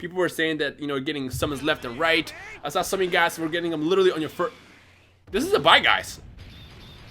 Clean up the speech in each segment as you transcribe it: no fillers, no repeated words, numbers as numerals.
People were saying that, you know, getting summons left and right. I saw some of you guys were getting them literally on your first. This is a buy, guys.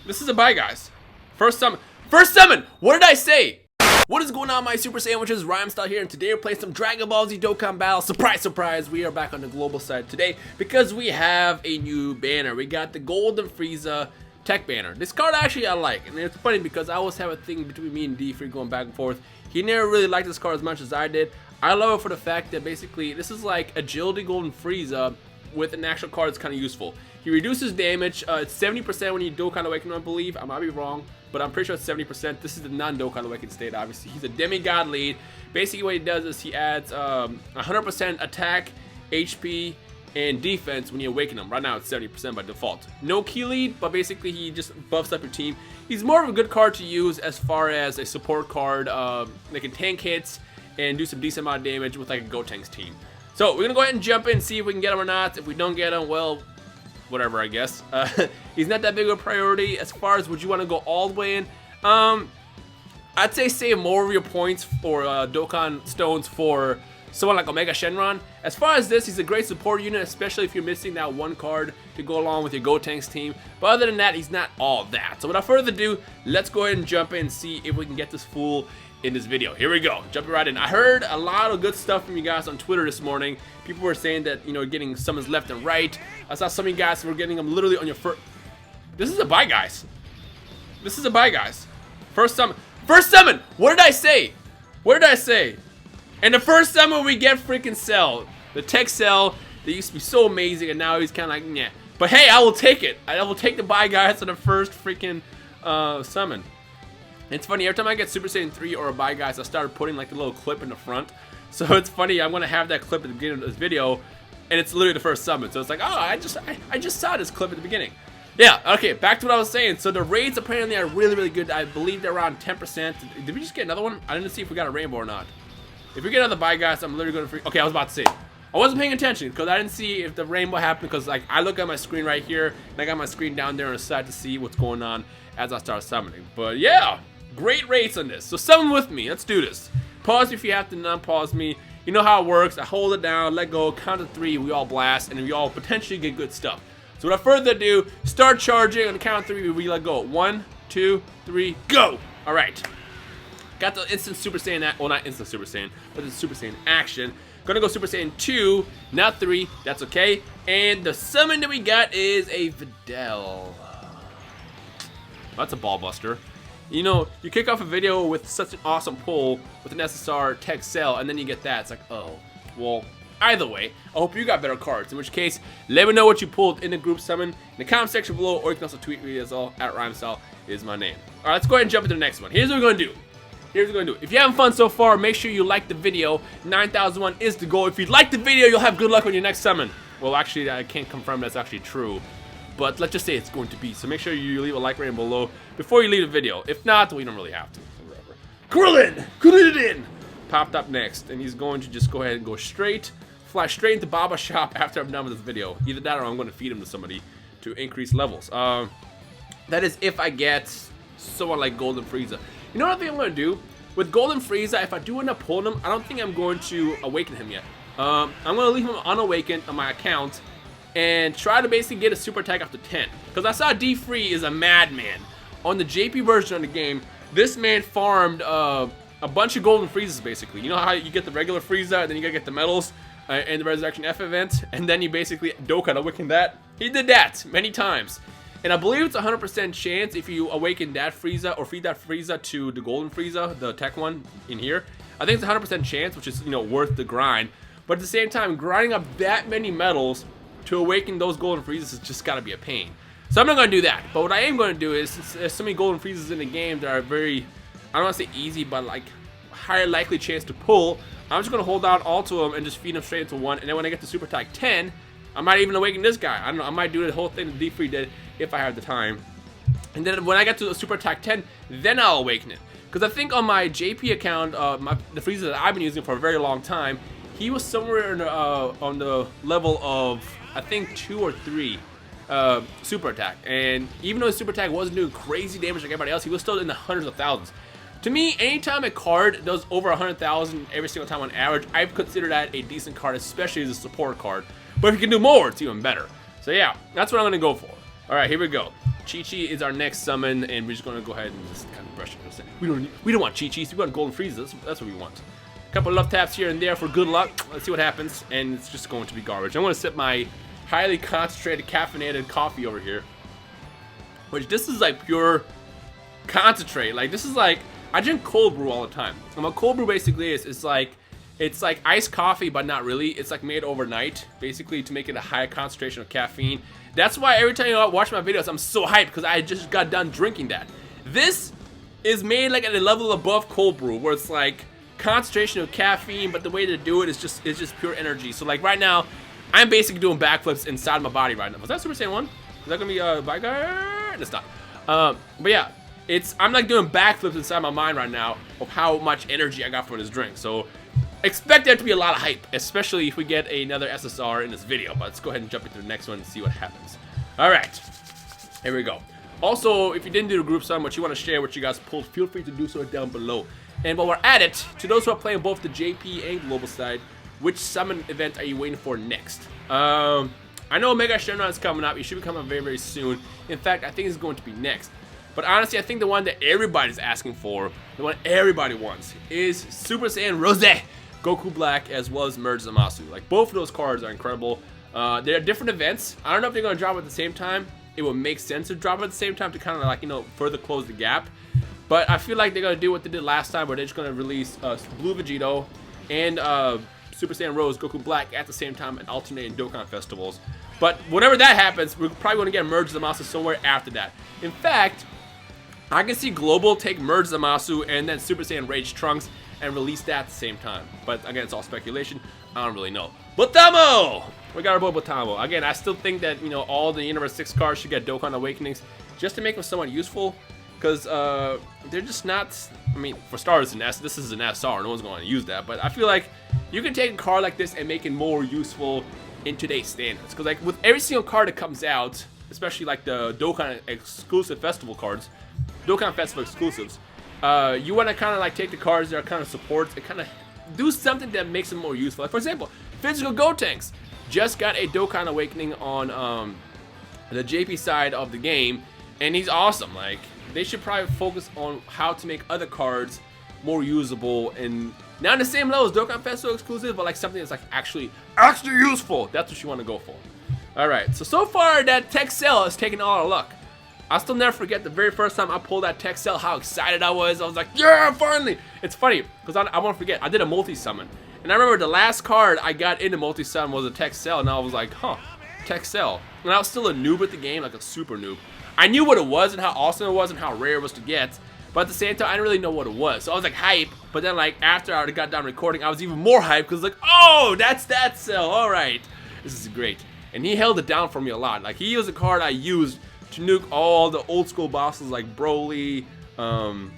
This is a buy, guys. First summon. First summon! What did I say? What is going on, my super sandwiches? Rhymestyle here, and today we're playing some Dragon Ball Z Dokkan Battle. Surprise, surprise, we are back on the global side today because we have a new banner. We got the Golden Frieza tech banner. This card actually I like, and it's funny because I always have a thing between me and D3 going back and forth. He never really liked this card as much as I did. I love it for the fact that basically this is like Agility Golden Frieza with an actual card that's kind of useful. He reduces damage. It's 70% when you Dokkan Awaken, I believe. I might be wrong, but I'm pretty sure it's 70%. This is the non-Dokkan Awaken state, obviously. He's a Demi-God lead. Basically what he does is he adds 100% attack, HP, and defense when you awaken him. Right now it's 70% by default. No key lead, but basically he just buffs up your team. He's more of a good card to use as far as a support card. They can tank hits and do some decent amount of damage with like a Gotenks team. So we're gonna go ahead and jump in, see if we can get him or not. If we don't get him, well, whatever, I guess. He's not that big of a priority. As far as would you want to go all the way in, I'd say save more of your points for Dokkan stones for someone like Omega Shenron. As far as this, he's a great support unit, especially if you're missing that one card to go along with your Gotenks team. But other than that, he's not all that. So without further ado, let's go ahead and jump in and see if we can get this fool in this video. Here we go, jumping right in. I heard a lot of good stuff from you guys on Twitter this morning. People were saying that, you know, getting summons left and right. I saw some of you guys were getting them literally on your first. This is a buy, guys. This is a buy, guys. First summon. First summon. What did I say? What did I say? And the first summon we get freaking Cell, the tech Cell that used to be so amazing, and now he's kind of like, yeah. But hey, I will take it. I will take the buy, guys, on the first freaking summon. It's funny, every time I get Super Saiyan 3 or a buy, guys, I started putting like a little clip in the front. So it's funny, I'm gonna have that clip at the beginning of this video, and it's literally the first summon. So it's like, oh, I just saw this clip at the beginning. Yeah, okay, back to what I was saying. So the raids apparently are really, really good. I believe they're around 10%. Did we just get another one? I didn't see if we got a rainbow or not. If we get another buy, guys, I'm literally gonna free. Okay, I was about to say. I wasn't paying attention because I didn't see if the rainbow happened, because like I look at my screen right here, and I got my screen down there on the side to see what's going on as I start summoning. But yeah. Great rates on this. So summon with me. Let's do this. Pause if you have to non-pause me. You know how it works. I hold it down, let go, count to 3, we all blast, and we all potentially get good stuff. So without further ado, start charging. On the count of 3, we let go. 1, 2, 3, go! Alright. Got the instant Super Saiyan, well, not instant Super Saiyan, but the Super Saiyan action. Gonna go Super Saiyan 2, not 3, that's okay. And the summon that we got is a Videl. That's a ball buster. You know, you kick off a video with such an awesome pull with an SSR tech Cell, and then you get that. It's like, oh, well, either way, I hope you got better cards. In which case, let me know what you pulled in the group summon in the comment section below, or you can also tweet me as well, at Rhymestyle is my name. All right, let's go ahead and jump into the next one. Here's what we're gonna do. Here's what we're gonna do. If you're having fun so far, make sure you like the video. 9,001 is the goal. If you like the video, you'll have good luck on your next summon. Well, actually, I can't confirm that's actually true, but let's just say it's going to be. So make sure you leave a like rating below before you leave the video. If not, well, you don't really have to. Whatever. Krillin popped up next, and he's going to just go ahead and go straight, fly straight into Baba Shop after I'm done with this video. Either that or I'm going to feed him to somebody to increase levels. That is if I get someone like Golden Frieza. You know what I think I'm going to do? With Golden Frieza, if I do end up pulling him, I don't think I'm going to awaken him yet. I'm going to leave him unawakened on my account and try to basically get a super attack after 10. Because I saw D3 is a madman. On the JP version of the game, this man farmed a bunch of Golden Friezas, basically. You know how you get the regular Frieza, and then you gotta get the medals and the Resurrection F event, and then you basically Dokkan awaken that? He did that many times. And I believe it's a 100% chance if you awaken that Frieza, or feed that Frieza to the Golden Frieza, the tech one in here. I think it's a 100% chance, which is, you know, worth the grind. But at the same time, grinding up that many medals to awaken those Golden Friezas has just gotta be a pain. So I'm not going to do that, but what I am going to do is, since there's so many Golden Friezas in the game that are very, I don't want to say easy, but like higher likely chance to pull, I'm just going to hold down all to them and just feed them straight into 1, and then when I get to Super Attack 10, I might even awaken this guy. I don't know, I might do the whole thing that D3 did if I have the time. And then when I get to Super Attack 10, then I'll awaken it. Because I think on my JP account, the Frieza that I've been using for a very long time, he was somewhere in the, on the level of, I think, 2 or 3. Super attack, and even though his super attack wasn't doing crazy damage like everybody else, he was still in the hundreds of thousands. To me, anytime a card does over 100,000 every single time on average, I consider that a decent card, especially as a support card. But if you can do more, it's even better. So yeah, that's what I'm gonna go for. All right, here we go. Chi-Chi is our next summon, and we're just gonna go ahead and just kind of brush it. We don't want Chi-Chis, we want Golden Frieza. That's what we want. A couple of love taps here and there for good luck. Let's see what happens, and it's just going to be garbage. I'm gonna sip my highly concentrated caffeinated coffee over here, which this is like pure concentrate. Like this is like, I drink cold brew all the time. And what cold brew basically is, it's like iced coffee, but not really. It's like made overnight, basically to make it a high concentration of caffeine. That's why every time you watch my videos, I'm so hyped because I just got done drinking that. This is made like at a level above cold brew, where it's like concentration of caffeine, but the way to do it is just pure energy. So like right now, I'm basically doing backflips inside my body right now. Was that Super Saiyan 1? Is that gonna be a bye guy? It's not. But yeah, I'm like doing backflips inside my mind right now of how much energy I got from this drink. So expect there to be a lot of hype, especially if we get another SSR in this video. But let's go ahead and jump into the next one and see what happens. All right, here we go. Also, if you didn't do the group summon, what you want to share, what you guys pulled, feel free to do so down below. And while we're at it, to those who are playing both the JP and global side, which summon event are you waiting for next? I know Mega Shenron is coming up. It should be coming up very, very soon. In fact, I think it's going to be next. But honestly, I think the one that everybody's asking for, the one everybody wants, is Super Saiyan Rose, Goku Black, as well as Merge Zamasu. Like, both of those cards are incredible. They're different events. I don't know if they're going to drop at the same time. It would make sense to drop at the same time to kind of like, you know, further close the gap. But I feel like they're going to do what they did last time, where they're just going to release Blue Vegito and Super Saiyan Rose, Goku Black at the same time and alternating Dokkan festivals. But whenever that happens, we're probably going to get Merge Zamasu somewhere after that. In fact, I can see Global take Merge Zamasu and then Super Saiyan Rage Trunks and release that at the same time. But again, it's all speculation. I don't really know. Botamo! We got our boy Botamo. Again, I still think that, you know, all the Universe 6 cards should get Dokkan Awakenings just to make them somewhat useful. Because they're just not, I mean, for starters, this is an SR. No one's going to use that. But I feel like you can take a card like this and make it more useful in today's standards. Because like with every single card that comes out, especially like the Dokkan exclusive festival cards, Dokkan Festival exclusives, you want to kind of like take the cards that are kind of supports and kind of do something that makes them more useful. Like for example, Physical Gotenks just got a Dokkan Awakening on the JP side of the game, and he's awesome. Like they should probably focus on how to make other cards more usable and not on the same level as Dokkan Festival exclusive, but like something that's like actually useful. That's what you want to go for. All right, so far that Tech Cell has taken all our luck. I'll still never forget the very first time I pulled that Tech Cell, how excited I was. I was like, yeah, finally. It's funny, because I won't forget, I did a multi-summon. And I remember the last card I got in the multi-summon was a Tech Cell, and I was like, huh, Tech Cell. And I was still a noob at the game, like a super noob. I knew what it was and how awesome it was and how rare it was to get, but at the same time, I didn't really know what it was. So I was like hype, but then like after I already got done recording, I was even more hype, because like, oh, that's that Cell, all right. This is great. And he held it down for me a lot. Like he was a card I used to nuke all the old school bosses like Broly, Agility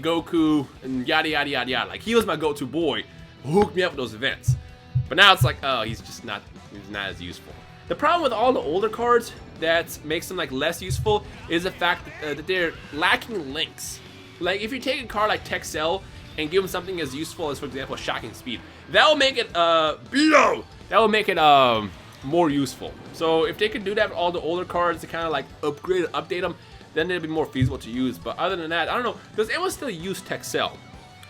Goku, and yada yada yada yada. Like he was my go-to boy who hooked me up with those events. But now it's like, oh, he's not as useful. The problem with all the older cards that makes them like less useful is the fact that they're lacking links. Like if you take a card like Tech Cell and give him something as useful as, for example, Shocking Speed, that will make it more useful. So if they could do that with all the older cards to kind of like upgrade and update them, then it'd be more feasible to use. But other than that, I don't know, does anyone still use Tech Cell?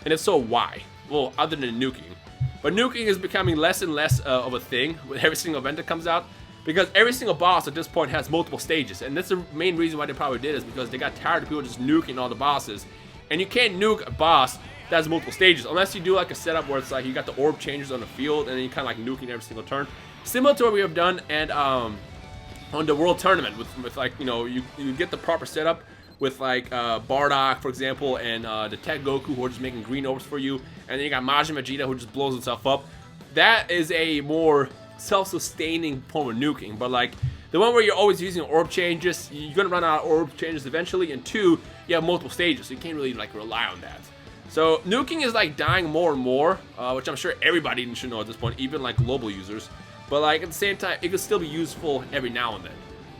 And if so, why? Well, other than nuking. But nuking is becoming less and less of a thing with every single event that comes out, because every single boss at this point has multiple stages. And that's the main reason why they probably did, is because they got tired of people just nuking all the bosses. And you can't nuke a boss that has multiple stages unless you do like a setup where it's like you got the orb changers on the field and then you kind of like nuking every single turn. Similar to what we have done and on the World Tournament with like, you know, you get the proper setup with like Bardock, for example, and the Tech Goku who are just making green orbs for you, and then you got Majin Vegeta who just blows himself up. That is a more self-sustaining form of nuking. But like the one where you're always using orb changes, you're gonna run out of orb changes eventually, and two, you have multiple stages, so you can't really like rely on that. So nuking is like dying more and more, which I'm sure everybody should know at this point, even like global users. But like at the same time, it could still be useful every now and then.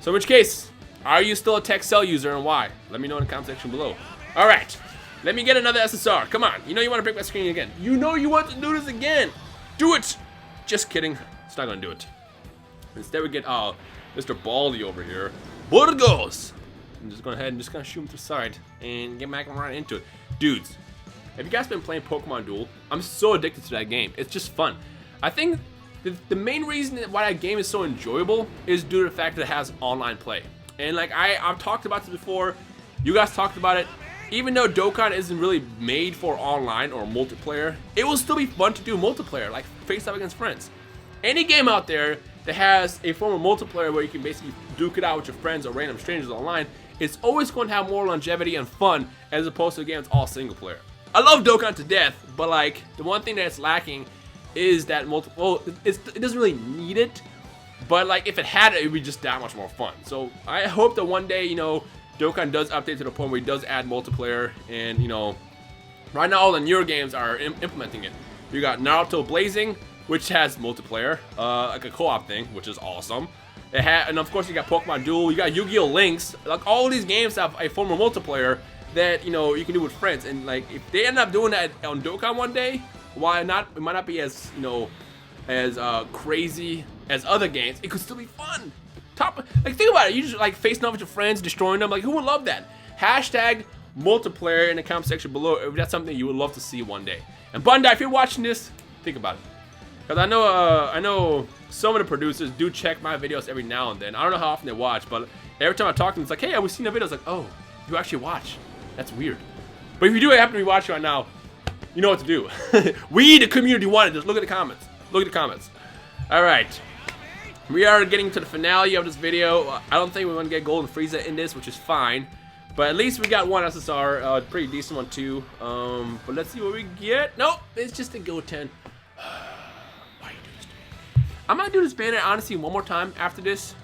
So in which case, are you still a Tech Cell user and why? Let me know in the comment section below. All right, let me get another SSR. Come on, you know you want to break my screen again. You know you want to do this again. Do it. Just kidding. It's not gonna do it. Instead we get Mr. Baldy over here. Burgos. I'm just going ahead and just gonna shoot him to the side and get back right into it. Dudes, have you guys been playing Pokemon Duel? I'm so addicted to that game. It's just fun. I think the main reason why that game is so enjoyable is due to the fact that it has online play. And like I've talked about this before, you guys talked about it. Even though Dokkan isn't really made for online or multiplayer, it will still be fun to do multiplayer, like face up against friends. Any game out there that has a form of multiplayer where you can basically duke it out with your friends or random strangers online, it's always going to have more longevity and fun as opposed to a game that's all single player. I love Dokkan to death, but like the one thing that's lacking is that it doesn't really need it, but like if it had it, it would be just that much more fun. So I hope that one day, you know, Dokkan does update to the point where he does add multiplayer, and you know, right now all the newer games are implementing it. You got Naruto Blazing, which has multiplayer, like a co-op thing, which is awesome. And of course you got Pokemon Duel, you got Yu-Gi-Oh! Links. Like all of these games have a form of multiplayer that, you know, you can do with friends. And like if they end up doing that on Dokkan one day, why not? It might not be as, you know, as crazy as other games. It could still be fun. Like think about it. You just like facing off with your friends, destroying them. Like who would love that? Hashtag multiplayer in the comment section below if that's something you would love to see one day. And Bandai, if you're watching this, think about it. Because I know some of the producers do check my videos every now and then. I don't know how often they watch, but every time I talk to them, it's like, hey, we've seen the videos. Like, oh, you actually watch. That's weird. But if you do happen to be watching right now, you know what to do. We, the community, wanted this. Look at the comments. Look at the comments. All right. We are getting to the finale of this video. I don't think we're going to get Golden Frieza in this, which is fine. But at least we got one SSR. Pretty decent one, too. But let's see what we get. Nope. It's just a Goten. I'm gonna do this banner honestly one more time after this,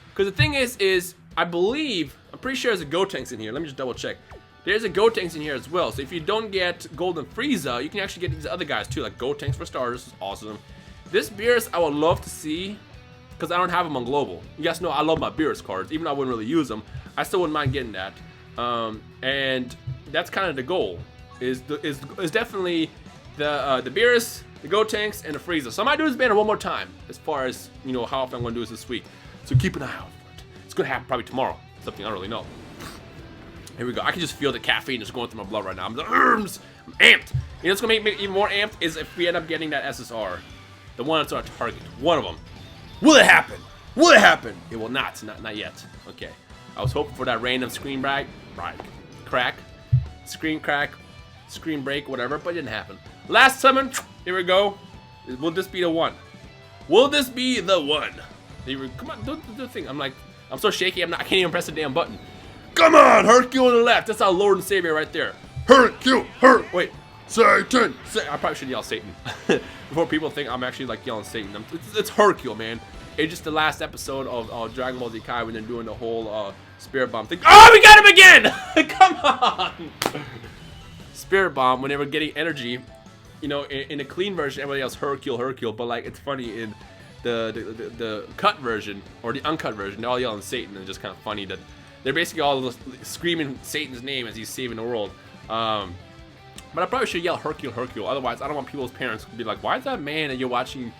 because the thing is I believe, I'm pretty sure there's a Gotenks in here. Let me just double check. There's a Gotenks in here as well. So if you don't get Golden Frieza, you can actually get these other guys too, like Gotenks for starters. This is awesome. This Beerus I would love to see, because I don't have them on global. You guys know I love my Beerus cards, even though I wouldn't really use them. I still wouldn't mind getting that. And that's kind of the goal. Is definitely the Beerus, the Gotenks, and the Frieza. So I might do this banner one more time, as far as, you know, how often I'm going to do this week. So keep an eye out for it. It's going to happen probably tomorrow. Something I don't really know. Here we go. I can just feel the caffeine just going through my blood right now. I'm amped. You know what's going to make me even more amped is if we end up getting that SSR. The one that's on our target. One of them. Will it happen? Will it happen? It will not. Not yet. Okay. I was hoping for that random screen crack, screen break, whatever, but it didn't happen. Last summon. Here we go. Will this be the one? Will this be the one? Come on, do the thing. I'm so shaky. I can't even press the damn button. Come on, Hercule on the left. That's our Lord and Savior right there. Hercule, wait, Satan. I probably should yell Satan before people think I'm actually like yelling Satan. It's Hercule, man. It's just the last episode of Dragon Ball Z Kai when they're doing the whole Spirit Bomb thing. Oh, we got him again! Come on! Spirit Bomb, when they were getting energy, you know, in the clean version, everybody else Hercule, but like it's funny in the cut version or the uncut version, they're all yelling Satan, and it's just kind of funny that they're basically all screaming Satan's name as he's saving the world. But I probably should yell Hercule, otherwise I don't want people's parents to be like, why is that man that you're watching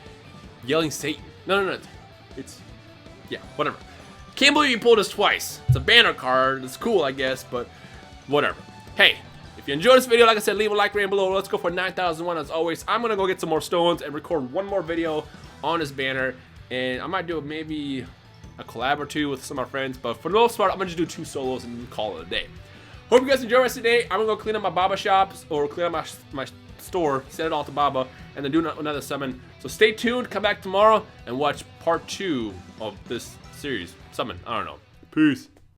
yelling Satan? No. It's, yeah, whatever. Can't believe you pulled this twice. It's a banner card. It's cool, I guess, but whatever. Hey, if you enjoyed this video, like I said, leave a like right below. Let's go for 9,001 as always. I'm going to go get some more stones and record one more video on this banner. And I might do maybe a collab or two with some of my friends. But for the most part, I'm going to just do 2 solos and call it a day. Hope you guys enjoy the rest of the day. I'm going to go clean up my Baba shops or clean up my store, send it all to Baba, and then do another summon. So stay tuned. Come back tomorrow and watch part 2 of this series. Summon. I don't know. Peace.